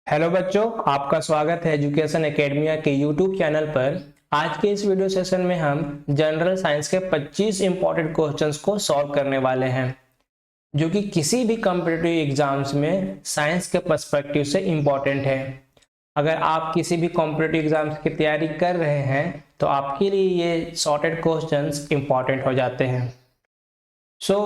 Hello बच्चों, आपका स्वागत है एजुकेशन एकेडमिया के यूट्यूब चैनल पर। आज के इस वीडियो सेशन में हम जनरल साइंस के 25 इंपॉर्टेंट क्वेश्चंस को सॉल्व करने वाले हैं, जो कि किसी भी कॉम्पिटिटिव एग्जाम्स में साइंस के पर्सपेक्टिव से इंपॉर्टेंट है। अगर आप किसी भी कॉम्पिटिटिव एग्जाम्स की तैयारी कर रहे हैं तो आपके लिए ये सॉर्टेड क्वेश्चंस इंपॉर्टेंट हो जाते हैं। सो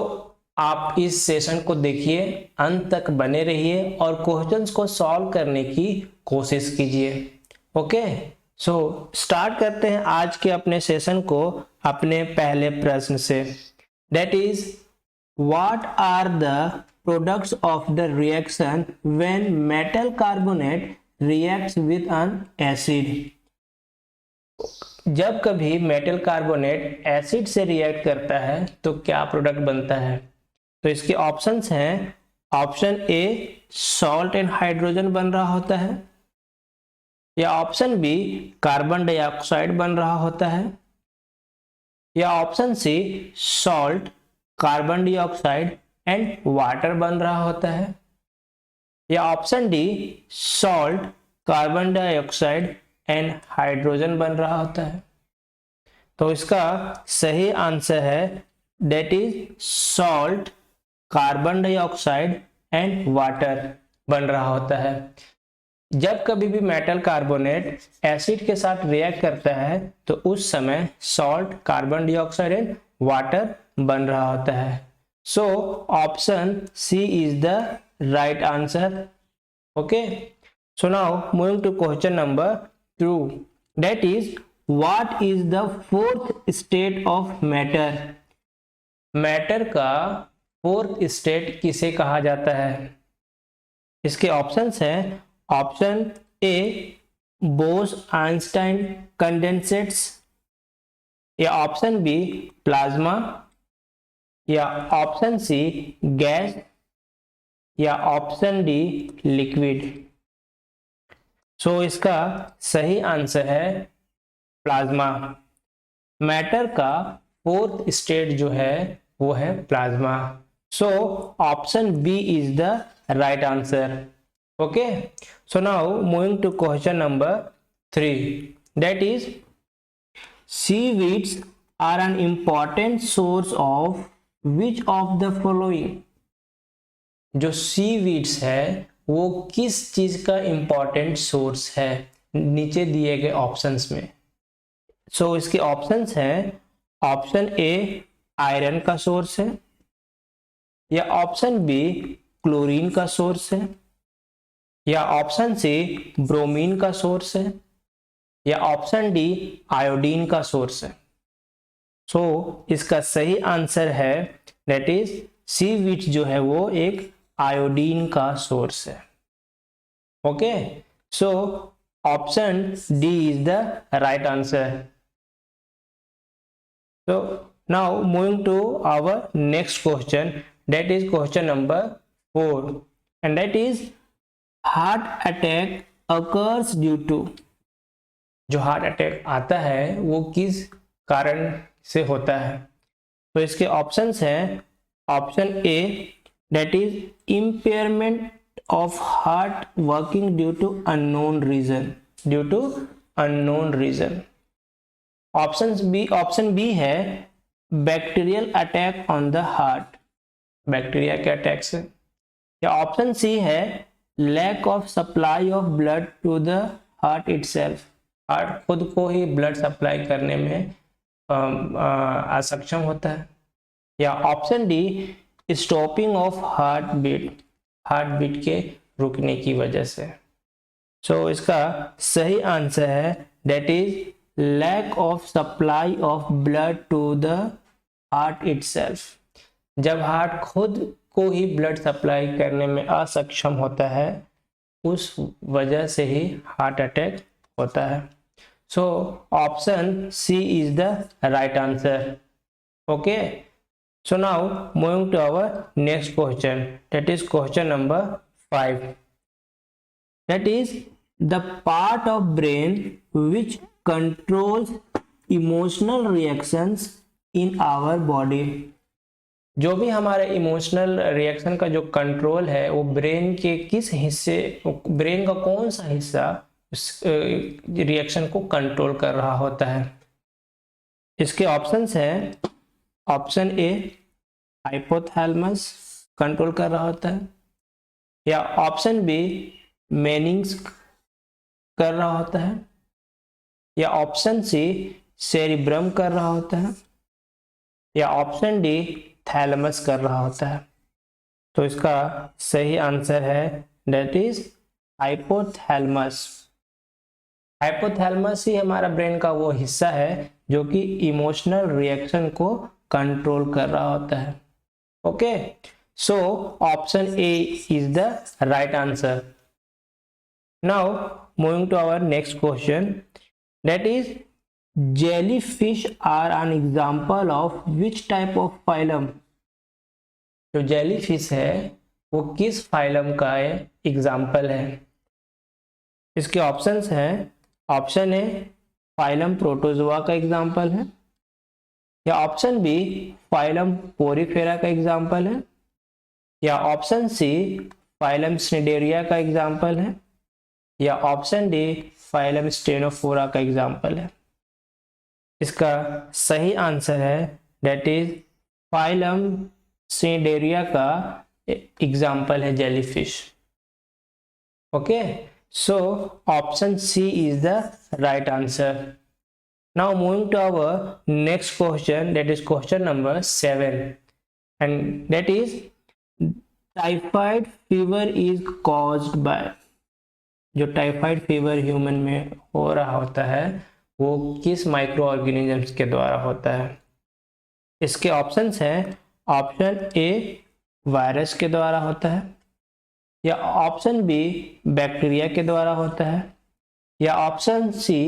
आप इस सेशन को देखिए, अंत तक बने रहिए और क्वेश्चंस को सॉल्व करने की कोशिश कीजिए। ओके, सो स्टार्ट करते हैं आज के अपने सेशन को अपने पहले प्रश्न से। That is, what are the products of the reaction when metal carbonate reacts with an acid. जब कभी मेटल कार्बोनेट एसिड से रिएक्ट करता है तो क्या प्रोडक्ट बनता है? तो इसके ऑप्शंस हैं। Option A, salt and hydrogen बन रहा होता है, या ऑप्शन बी, कार्बन डाइऑक्साइड बन रहा होता है, या option C, salt, carbon dioxide and water बन रहा होता है, या option D, salt, carbon dioxide and hydrogen बन रहा होता है। तो इसका सही आंसर है that is salt, carbon dioxide and water बन रहा होता है। जब कभी भी मेटल कार्बोनेट एसिड के साथ रिएक्ट करता है तो उस समय salt, carbon dioxide and water बन रहा होता है। So option C is the right answer. Okay, so now moving to question number 2, that is, what is the fourth state of matter. Matter का फोर्थ स्टेट किसे कहा जाता है? इसके ऑप्शंस हैं। ऑप्शन ए, बोस-आइंस्टाइन कंडेंसेट्स, या ऑप्शन बी, प्लाज्मा, या option C, gas, या ऑप्शन डी, लिक्विड। सो इसका सही आंसर है प्लाज्मा। मैटर का फोर्थ स्टेट जो है वो है plasma. So option B is the right answer. Okay, so now moving to question number 3, that is, seaweeds are an important source of which of the following. जो seaweeds है वो किस चीज का इंपॉर्टेंट सोर्स है नीचे दिए गए ऑप्शंस में? सो इसके ऑप्शंस हैं। ऑप्शन ए, आयरन का सोर्स है, या ऑप्शन बी, क्लोरीन का सोर्स है, या ऑप्शन सी, ब्रोमीन का सोर्स है, या ऑप्शन डी, आयोडीन का सोर्स है। सो इसका सही आंसर है दैट इज सीवीड जो है वो एक आयोडीन का सोर्स है। Okay, so option D is the right answer. So now moving to our next question, that is question number 4, and that is, heart attack occurs due to। जो heart attack आता है वो किस कारण से होता है? तो इसके ऑप्शंस हैं। Option A, that is impairment of heart working due to unknown reason, due to unknown reason। Option B है bacterial attack on the heart, bacteria के अटैक से, या ऑप्शन सी है lack of supply of blood to the heart itself, heart खुद को ही blood supply करने में असक्षम होता है, या option D stopping of heart beat के रुकने की वजह से। सो इसका सही आंसर है that is lack of supply of blood to the heart itself. जब हार्ट खुद को ही ब्लड सप्लाई करने में असक्षम होता है उस वजह से ही हार्ट अटैक होता है। So option C is the right answer. Okay, so now moving to our next question, that is question number 5, that is, the part of brain which controls emotional reactions in our body। जो भी हमारे emotional reaction का जो control है वो brain के किस हिस्से, ब्रेन का कौन सा हिस्सा उस रिएक्शन को कंट्रोल कर रहा होता है। इसके ऑप्शंस हैं, ऑप्शन ए हाइपोथैलेमस कंट्रोल कर रहा होता है, या ऑप्शन बी मेनिंग्स कर रहा होता है, या ऑप्शन सी सेरिब्रम कर रहा होता है, या ऑप्शन डी थैलेमस कर रहा होता है। तो इसका सही आंसर है दैट इज हाइपोथैलेमस। हाइपोथैलेमस ही हमारा ब्रेन का वो हिस्सा है जो कि इमोशनल रिएक्शन को कंट्रोल कर रहा होता है। Okay, so option A is the right answer. Now moving to our next question, that is jellyfish are an example of which type of phylum। जो जेलीफिश है वो किस फाइलम का एग्जाम्पल है। इसके ऑप्शंस हैं, ऑप्शन ए फाइलम प्रोटोजोआ का example है, या ऑप्शन बी फाइलम पोरीफेरा का एग्जाम्पल है, या ऑप्शन सी फाइलम स्निडेरिया का एग्जाम्पल है, या ऑप्शन डी फाइलम स्टेनोफोरा का एग्जाम्पल है। इसका सही आंसर है दैट इज फाइलम स्निडेरिया का एग्जाम्पल है jellyfish. Okay, so option C is the right answer. Now moving to our next question, that is question number 7 and that is typhoid fever is caused by. जो typhoid fever human में हो रहा होता है वो किस micro organisms के द्वारा होता है। इसके ऑप्शंस हैं, ऑप्शन ए वायरस के द्वारा होता है, या ऑप्शन बी बैक्टीरिया के द्वारा होता है, या ऑप्शन सी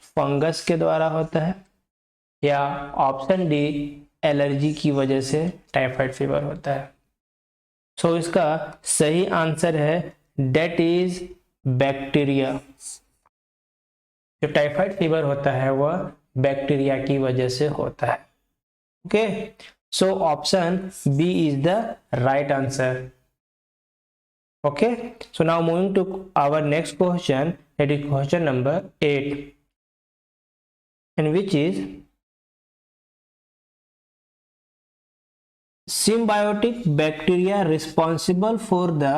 फंगस के द्वारा होता है, या ऑप्शन डी एलर्जी की वजह से टाइफाइड फीवर होता है। सो इसका सही आंसर है दैट इज बैक्टीरिया। जो टाइफाइड फीवर होता है वह बैक्टीरिया की वजह से होता है। Okay, so option B is the right answer. Okay, so now moving to our next question, that is question number 8 and which is symbiotic bacteria responsible for the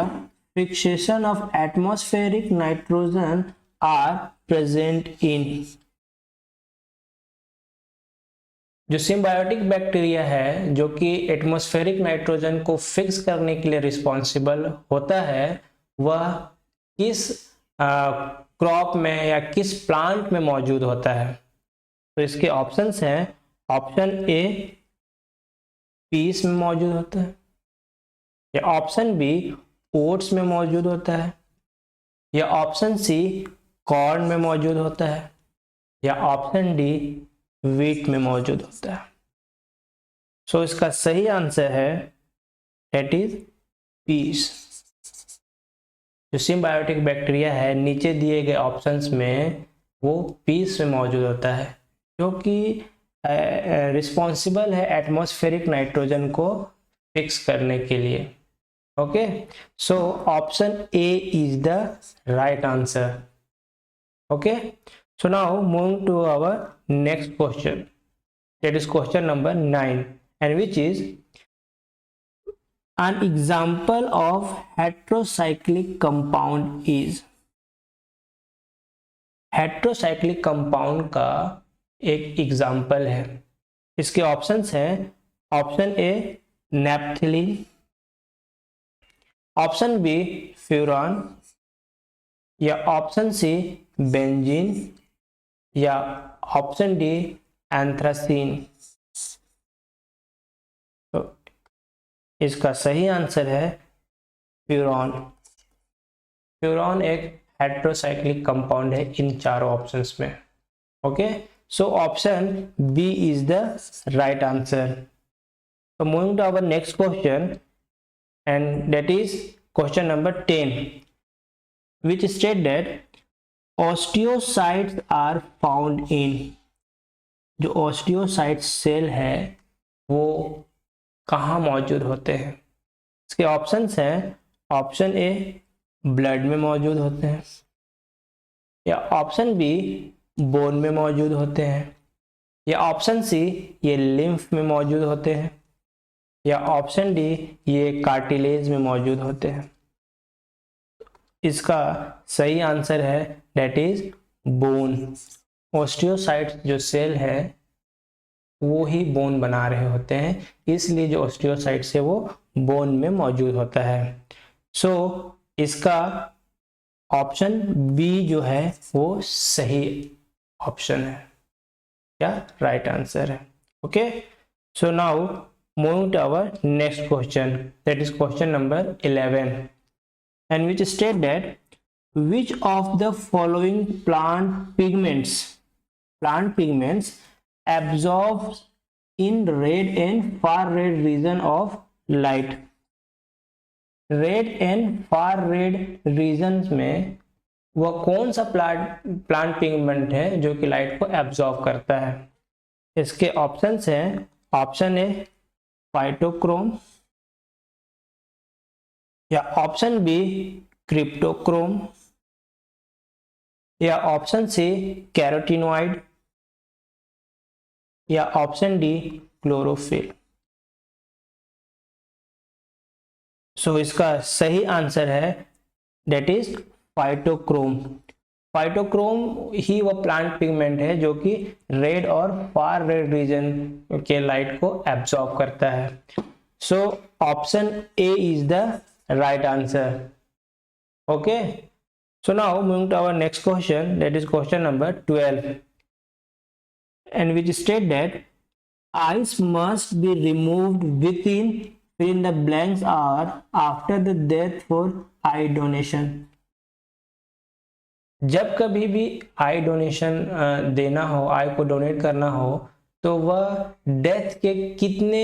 fixation of atmospheric nitrogen are present in। जो symbiotic bacteria है जो कि atmospheric nitrogen को fix करने के लिए responsible होता है, वह किस क्रॉप में या किस प्लांट में मौजूद होता है। तो इसके ऑप्शंस हैं, ऑप्शन ए पीस में मौजूद होता है, या ऑप्शन बी ओट्स में मौजूद होता है, या ऑप्शन सी कॉर्न में मौजूद होता है, या ऑप्शन डी व्हीट में मौजूद होता है। सो इसका सही आंसर है दैट इज पीस। जो सिम्बायोटिक बैक्टीरिया है नीचे दिए गए ऑप्शंस में वो पीस में मौजूद होता है जो कि रिस्पॉन्सिबल है एटमॉस्फेरिक नाइट्रोजन को फिक्स करने के लिए। Okay, so option A is the right answer. Okay, so now moving to our next question, that is question number 9 and which is an example of heterocyclic compound is। Heterocyclic compound का एक example है। इसके options हैं, option A naphthalene, option B furan, या option C benzene, या option D anthracene. तो इसका सही आंसर है फ्यूरॉन। फ्यूरॉन एक हेट्रोसाइक्लिक कंपाउंड है इन चारों ऑप्शंस में। Okay, so option B is the right answer. तो moving to our next question and that is question number 10 which state that osteocytes are found in। जो osteocyte cell है वो कहाँ मौजूद होते हैं? इसके ऑप्शंस हैं, ऑप्शन ए ब्लड में मौजूद होते हैं, या ऑप्शन बी बोन में मौजूद होते हैं, या ऑप्शन सी ये लिम्फ में मौजूद होते हैं, या ऑप्शन डी ये कार्टिलेज में मौजूद होते हैं। इसका सही आंसर है डेट इज बोन। ऑस्टियोसाइट्स जो सेल है वो ही बोन बना रहे होते हैं, इसलिए जो ऑस्टियोसाइट्स है वो बोन में मौजूद होता है। सो इसका ऑप्शन बी जो है वो सही ऑप्शन है, क्या राइट आंसर है। Okay, so now moving to our next question, that is question number 11, and which state that which of the following plant pigments absorbs in red and far red region of light। Red and far red regions में वह कौन सा plant pigment है जो कि light को absorb करता है? इसके ऑप्शंस हैं, ऑप्शन ए फाइटोक्रोम, या ऑप्शन बी क्रिप्टोक्रोम, या ऑप्शन सी कैरोटीनॉइड, या ऑप्शन डी क्लोरोफिल। सो इसका सही आंसर है डेट इज फाइटोक्रोम। फाइटोक्रोम ही वह प्लांट पिगमेंट है जो कि रेड और फार रेड रीजन के लाइट को एब्जॉर्ब करता है। So option A is the right answer. Okay, so now moving to our next question, that is question number 12, and which state that eyes must be removed within fill in the blanks hour after the death for eye donation। जब कभी भी आई donation देना हो, आई को donate करना हो, तो वह डेथ के कितने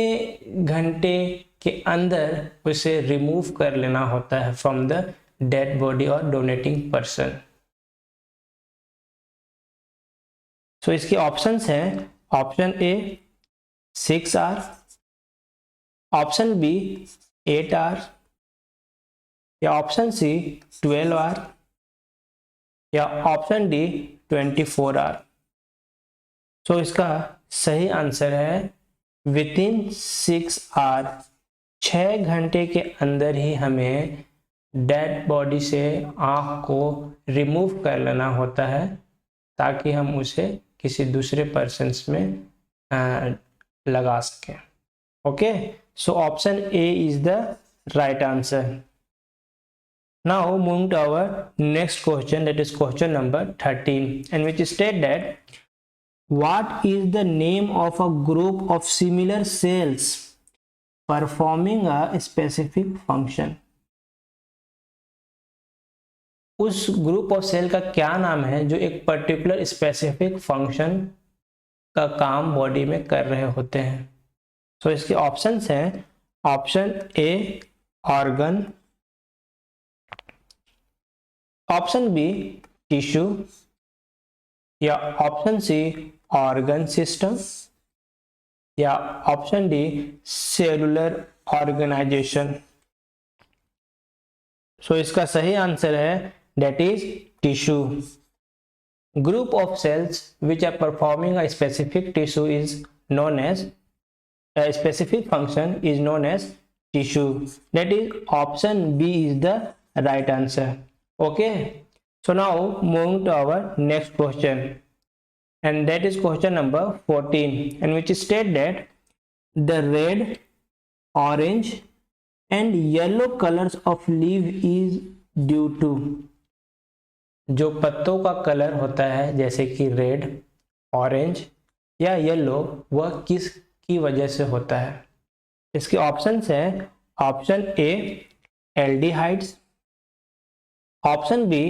घंटे के अंदर उसे रिमूव कर लेना होता है फ्रॉम द डेड बॉडी और डोनेटिंग पर्सन। सो इसके ऑप्शंस हैं, option A 6 hour, option B 8 hour, या ऑप्शन सी 12 आवर, या ऑप्शन डी 24 आवर। सो इसका सही आंसर है विद इन 6 आवर, 6 घंटे के अंदर ही हमें डेड बॉडी से आँख को रिमूव कर लेना होता है ताकि हम उसे किसी दूसरे पर्सन्स में लगा सकें। Okay, so option A is the right answer. Now moving to our next question, that is question number 13, and which state that what is the name of a group of similar cells performing a specific function। उस group of cell का क्या नाम है जो एक particular specific function का काम body में कर रहे होते हैं? सो इसके ऑप्शंस हैं, option A organ, option B tissue, या ऑप्शन सी ऑर्गन सिस्टम, या option D cellular organisation. So इसका सही आंसर है that is tissue। Group of cells which are performing a specific tissue is known as a specific function is known as tissue। That is option B is the right answer। Okay, so now moving to our next question, and that is question number 14, and which state that the red, orange and yellow colors of leaf is due to। जो पत्तों का colour होता है जैसे कि red, orange या yellow, वह किस की वजह से होता है? इसके ऑप्शंस हैं, option A aldehydes, option B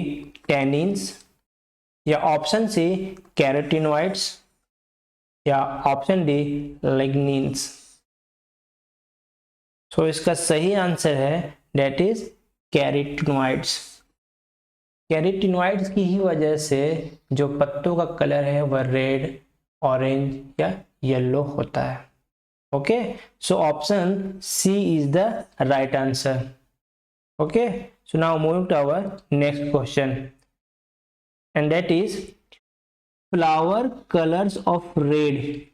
tannins, या ऑप्शन सी कैरोटीनॉइड्स, या ऑप्शन डी लिग्निन्स। सो इसका सही आंसर है डेट इज कैरोटीनॉइड्स। कैरोटीनॉइड्स की ही वजह से जो पत्तों का कलर है वह रेड, ऑरेंज या येलो होता है। Okay, so option C is the right answer. Okay, so now moving to our next question, and that is flower colors of red,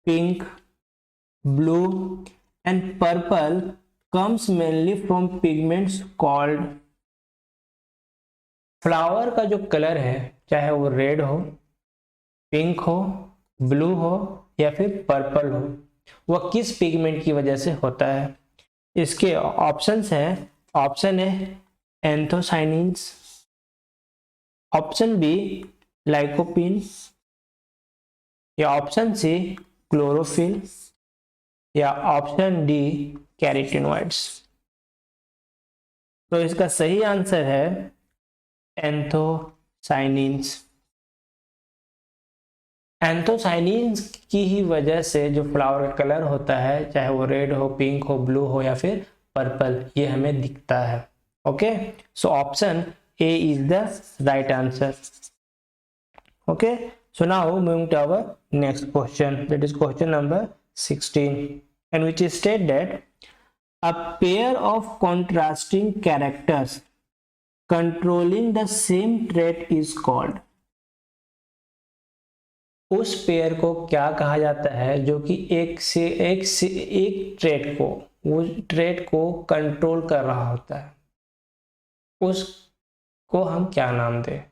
pink, blue and purple comes mainly from pigments called। Flower का जो colour है, चाहे वो red हो, pink हो, blue हो या फिर पर्पल हो, वह किस पिगमेंट की वजह से होता है? इसके ऑप्शंस हैं, option A anthocyanins, option B lycopene या ऑप्शन सी क्लोरोफिल या ऑप्शन डी कैरोटीनॉइड्स। तो इसका सही आंसर है एंथोसाइनिन्स। एंथोसाइनिन्स की ही वजह से जो फ्लावर का कलर होता है, चाहे वो रेड हो, पिंक हो, ब्लू हो या फिर पर्पल, ये हमें दिखता है। Okay, so option A is the right answer. Okay, so now moving to our next question, that is question number 16, and which is state that a pair of contrasting characters controlling the same trait is called। उस pair को क्या कहा जाता है जो कि एक trait को, उस ट्रेट को कंट्रोल कर रहा होता है, उसको हम क्या नाम दें?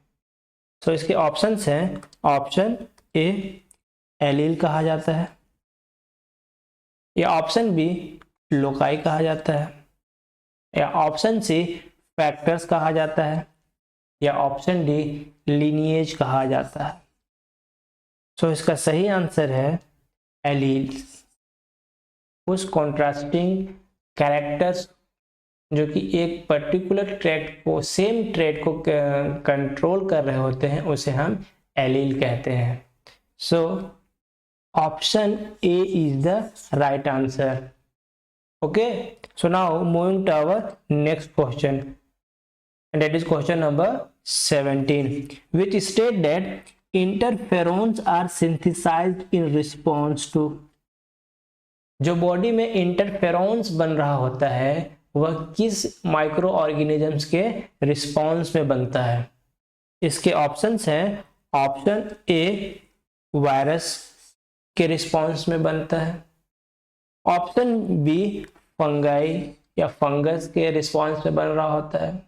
तो इसके ऑप्शंस हैं, ऑप्शन ए एलील कहा जाता है, या ऑप्शन बी लोकाई कहा जाता है, या ऑप्शन सी फैक्टर्स कहा जाता है, या ऑप्शन डी लिनिएज कहा जाता है। तो इसका सही आंसर है एलील। उस कॉन्ट्रास्टिंग कैरेक्टर्स जो कि एक पर्टिकुलर ट्रेट को, सेम ट्रेट को कंट्रोल कर रहे होते हैं, उसे हम एलील कहते हैं। So option A is the right answer. Okay, so now moving to our next question, and that is question number 17, which state that interferons are synthesized in response to। जो body में interferons बन रहा होता है वह किस micro organisms के response में बनता है? इसके ऑप्शंस हैं, ऑप्शन ए वायरस के रिस्पॉन्स में बनता है, ऑप्शन बी फंगाई या फंगस के रिस्पॉन्स में बन रहा होता है,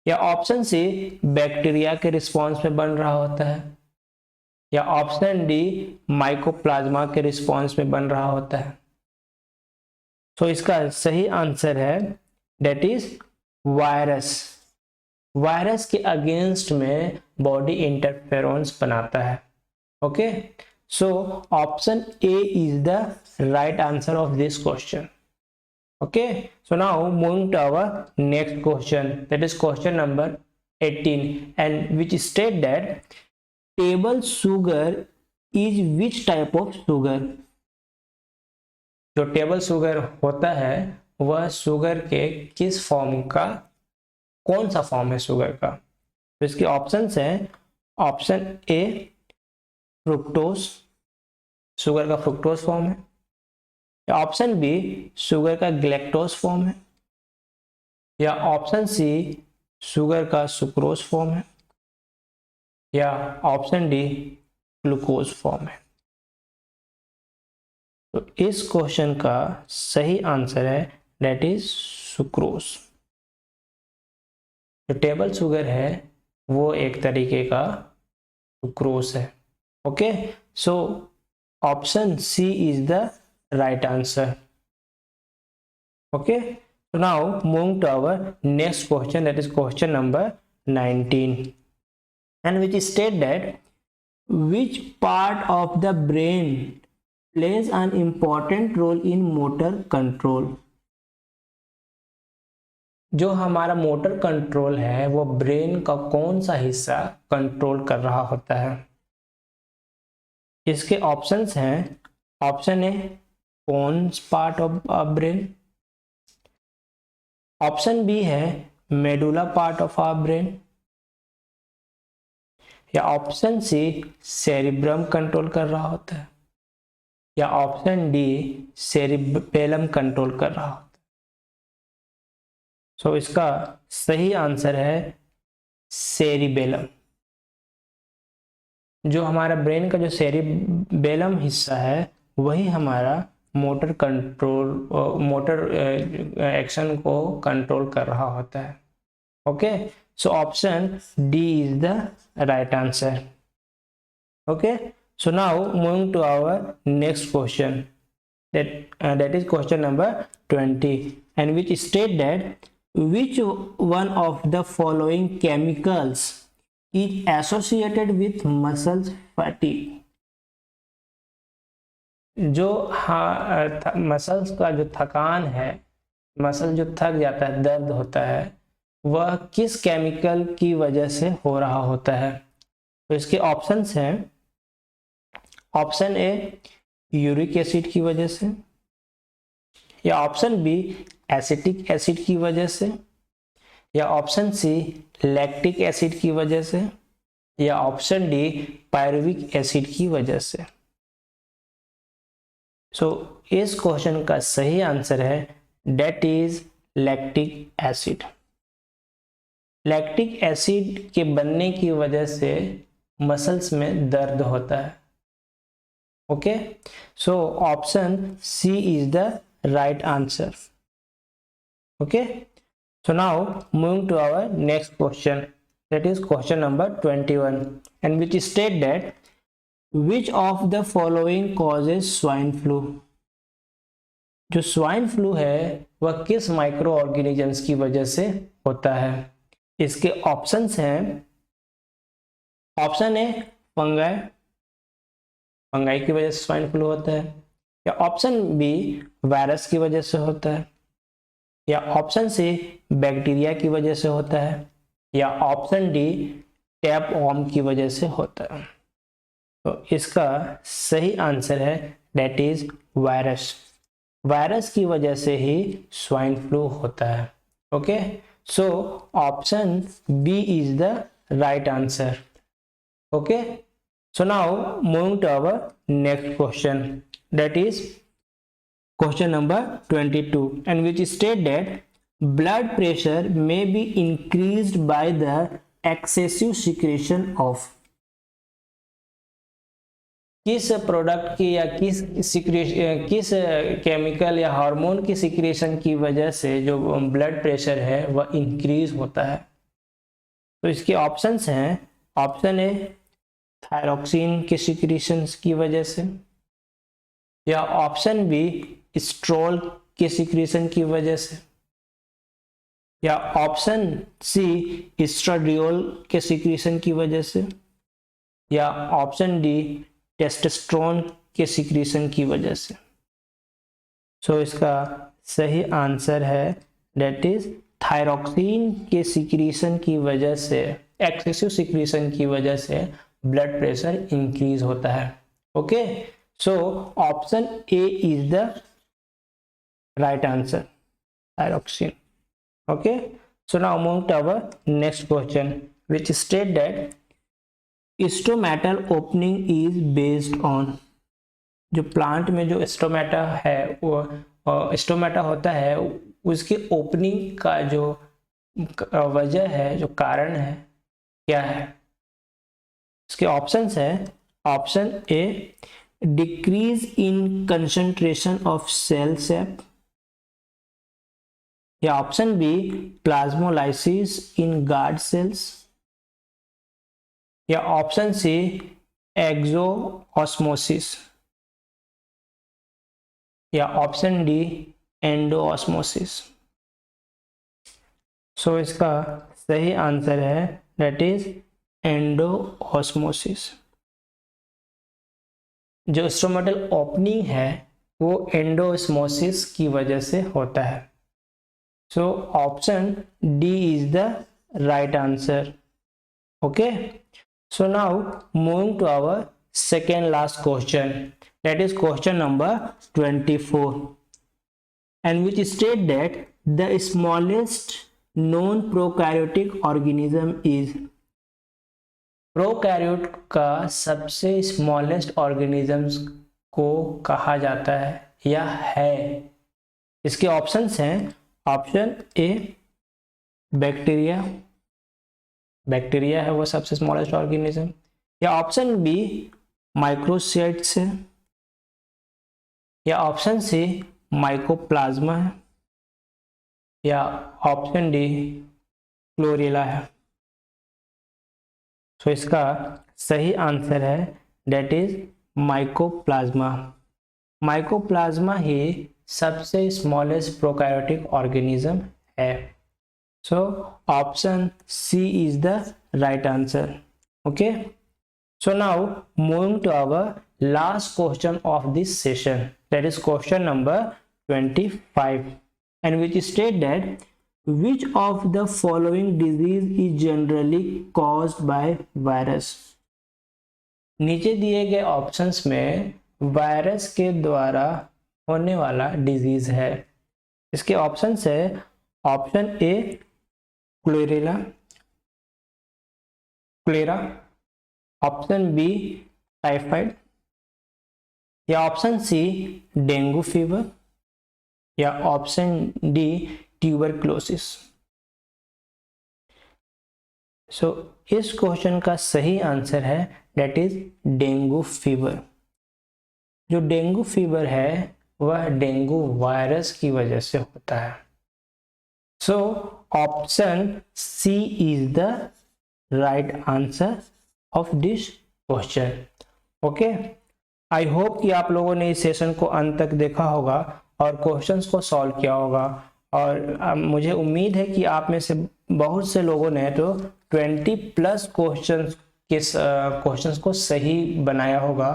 या ऑप्शन सी बैक्टीरिया के रिस्पॉन्स में बन रहा होता है, या ऑप्शन डी माइकोप्लाज्मा के रिस्पॉन्स में बन रहा होता है। तो इसका सही आंसर है डेट इज वायरस। वायरस के अगेंस्ट में बॉडी इंटरफेरॉन्स बनाता है। Okay, so option A is the right answer of this question. Okay, so now moving to our next question, that is question number 18, and which state that table sugar is which type of sugar. जो table sugar होता है वह sugar के किस form का, कौन सा form है शुगर का? तो इसके ऑप्शंस हैं, ऑप्शन ए फ्रुक्टोज, शुगर का फ्रुक्टोज फॉर्म है, या ऑप्शन बी शुगर का ग्लैक्टोज फॉर्म है, या ऑप्शन सी शुगर का सुक्रोज फॉर्म है, या ऑप्शन डी ग्लूकोज फॉर्म है। तो इस क्वेश्चन का सही आंसर है डेट इज सुक्रोज। जो टेबल शुगर है वो एक तरीके का सुक्रोज है। Okay, so option C is the right answer. Okay, so now moving to our next question, that is question number 19, and which state that which part of the brain plays an important role in motor control। जो हमारा motor control है वो brain का कौन सा हिस्सा control कर रहा होता है? इसके ऑप्शंस हैं, ऑप्शन ए कौन part of brain, option B है medulla part of our brain, या ऑप्शन सी सेरिब्रम कंट्रोल कर रहा होता है, या ऑप्शन डी सेरिबेलम कंट्रोल कर रहा होता है। सो इसका सही आंसर है सेरिबेलम। जो हमारा ब्रेन का जो सेरिबेलम हिस्सा है वही हमारा मोटर कंट्रोल, मोटर एक्शन को कंट्रोल कर रहा होता है। Okay, so option D is the right answer. Okay, so now moving to our next question, that is question number 20, and which state that which one of the following chemicals is associated with muscle fatigue। जो muscles का जो थकान है, muscle जो थक जाता है, दर्द होता है, वह किस केमिकल की वजह से हो रहा होता है। तो इसके ऑप्शंस हैं, ऑप्शन ए यूरिक एसिड की वजह से, या ऑप्शन बी एसिटिक एसिड की वजह से, या ऑप्शन सी लैक्टिक एसिड की वजह से, या ऑप्शन डी पायरुविक एसिड की वजह से। सो इस क्वेश्चन का सही आंसर है that is lactic acid. Lactic acid के बनने की वजह से मसल्स में दर्द होता है। Okay, so option C is the right answer. Okay, so now moving to our next question, that is question number 21, and which state that which of the following causes swine flu। जो swine flu है वह किस micro organisms की वजह से होता है। इसके ऑप्शंस हैं, ऑप्शन ए फंगाई, फंगाई की वजह से स्वाइन फ्लू होता है, या ऑप्शन बी वायरस की वजह से होता है, या ऑप्शन सी बैक्टीरिया की वजह से होता है, या ऑप्शन डी टैप वॉर्म की वजह से होता है। तो इसका सही आंसर है डेट इज वायरस। वायरस की वजह से ही स्वाइन फ्लू होता है। Okay, so option B is the right answer. Okay, so now moving to our next question, that is question number 22, and which state that blood pressure may be increased by the excessive secretion of। किस product की या किस chemical या hormone की secretion की वजह से जो ब्लड प्रेशर है वह इंक्रीज होता है। तो इसके ऑप्शंस हैं, ऑप्शन ए थायरोक्सिन के सिक्रेशन की वजह से, या ऑप्शन बी स्ट्रोल के सिक्रेशन की वजह से, या ऑप्शन सी एस्ट्राडियोल के सिक्रेशन की वजह से, या ऑप्शन डी टेस्टोस्टेरोन के सिक्रेशन की वजह से। सो इसका सही आंसर है डेट इज थायरोक्सिन के सिक्रेशन की वजह से, एक्सेसिव सिक्रेशन की वजह से ब्लड प्रेशर इंक्रीज होता है। Okay, so option A is the right answer, thyroxine. Okay, so now move to our next question, which state that stomatal opening is based on. जो plant में जो stomata है, वो स्टोमेटा होता है, उसकी ओपनिंग का जो वजह है, जो कारण है, क्या है। इसके ऑप्शंस हैं, option A decrease in concentration of cell sap, या option B plasmolysis in guard cells, या ऑप्शन सी एक्सोऑस्मोसिस, या ऑप्शन डी एंडोऑस्मोसिस। सो इसका सही आंसर है दैट इज एंडोऑस्मोसिस। जो स्टोमेटल ओपनिंग है वो एंडोऑस्मोसिस की वजह से होता है। So option D is the right answer. Okay, so now moving to our second last question, that is question number 24, and which state that the smallest known prokaryotic organism is। Prokaryote का सबसे smallest organisms को कहा जाता है या है? इसके options हैं, ऑप्शन ए बैक्टीरिया, बैक्टीरिया है वो सबसे स्मॉलेस्ट ऑर्गेनिज्म, या ऑप्शन बी माइक्रोसाइट्स है, या ऑप्शन सी माइकोप्लाज्मा है, या ऑप्शन डी क्लोरेला है। तो इसका सही आंसर है डेट इज माइकोप्लाज्मा। माइकोप्लाज्मा ही सबसे स्मॉलेस्ट प्रोकैरियोटिक ऑर्गेनिज्म है। So option C is the right answer. Okay, so now moving to our last question of this session, that is question number 25, and which state that which of the following disease is generally caused by virus? नीचे दिए गए options में virus के द्वारा होने वाला disease है। इसके ऑप्शंस है, ऑप्शन ए क्लोरेला, क्लेरा, ऑप्शन बी टाइफाइड, या ऑप्शन सी डेंगू फीवर, या ऑप्शन डी ट्यूबरक्लोसिस। सो इस क्वेश्चन का सही आंसर है डेट इज डेंगू फीवर। जो डेंगू फीवर है वह डेंगू वायरस की वजह से होता है। So option C is the right answer of this question. Okay, I hope कि आप लोगों ने इस सेशन को अंत तक देखा होगा और क्वेश्चंस को सॉल्व किया होगा, और मुझे उम्मीद है कि आप में से बहुत से लोगों ने तो 20+ क्वेश्चंस को सही बनाया होगा,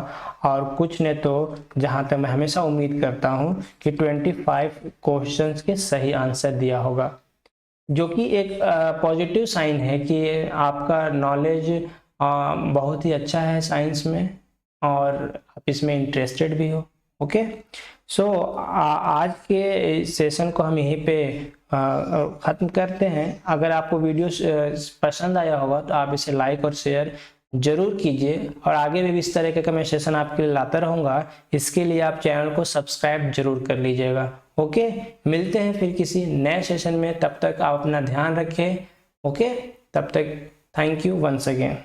और कुछ ने तो, जहां तक मैं हमेशा उम्मीद करता हूं, कि 25 क्वेश्चंस के सही आंसर दिया होगा, जो कि एक पॉजिटिव साइन है कि आपका नॉलेज बहुत ही अच्छा है साइंस में और आप इसमें इंटरेस्टेड भी हो। ओके, सो आज के सेशन को हम यहीं पे ख़त्म करते हैं। अगर आपको वीडियो पसंद आया होगा तो आप इसे लाइक और शेयर जरूर कीजिए, और आगे भी इस तरह का मैं सेशन आपके लिए लाता रहूँगा। इसके लिए आप चैनल को सब्सक्राइब जरूर कर लीजिएगा। ओके, मिलते हैं फिर किसी नए सेशन में, तब तक आप अपना ध्यान रखें। ओके, तब तक थैंक यू वंस अगेन।